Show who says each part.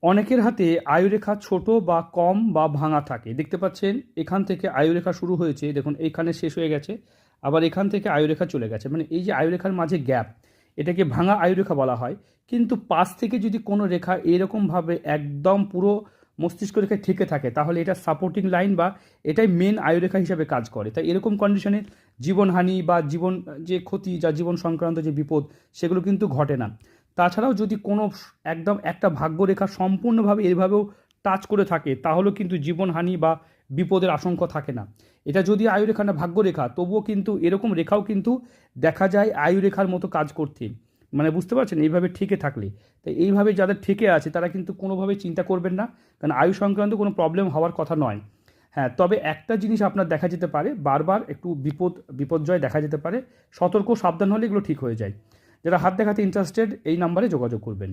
Speaker 1: অনেকের হাতে আয়ুরেখা ছোট বা কম বা ভাঙা থাকে। দেখতে পাচ্ছেন এখান থেকে আয়ুরেখা শুরু হয়েছে, দেখুন এইখানে শেষ হয়ে গেছে, আবার এখান থেকে আয়ুরেখা চলে গেছে, মানে এই যে আয়ুরেখার মাঝে গ্যাপ, এটাকে ভাঙা আয়ুরেখা বলা হয়। কিন্তু পাশ থেকে যদি কোনো রেখা এরকমভাবে একদম পুরো মস্তিষ্ক রেখায় ঠেকে থাকে, তাহলে এটা সাপোর্টিং লাইন বা এটাই মেন আয়ুরেখা হিসাবে কাজ করে। তাই এরকম কন্ডিশনে জীবনহানি বা জীবন যে ক্ষতি, যা জীবন সংক্রান্ত যে বিপদ, সেগুলো কিন্তু ঘটে না। তাছাড়াও যদি কোনো একদম একটা ভাগ্যরেখা সম্পূর্ণভাবে এভাবেও টাচ করে থাকে, তাহলেও কিন্তু জীবনহানি বা বিপদের আশঙ্কা থাকে না। এটা যদি আয়ুরেখা না ভাগ্যরেখা, তবুও কিন্তু এরকম রেখাও কিন্তু দেখা যায় আয়ুরেখার মতো কাজ করতে। মানে বুঝতে পারছেন, এইভাবে ঠেকে থাকলে। তাই এইভাবে যাদের ঠেকে আছে তারা কিন্তু কোনোভাবেই চিন্তা করবেন না, কারণ আয়ু সংক্রান্ত কোনো প্রবলেম হওয়ার কথা নয়। হ্যাঁ, তবে একটা জিনিস আপনার দেখা যেতে পারে, বারবার একটু বিপর্যয় দেখা যেতে পারে। সতর্ক সাবধান হলে এগুলো ঠিক হয়ে যায়। যারা হাত দেখাতে ইন্টারেস্টেড, এই নাম্বারে যোগাযোগ করবেন।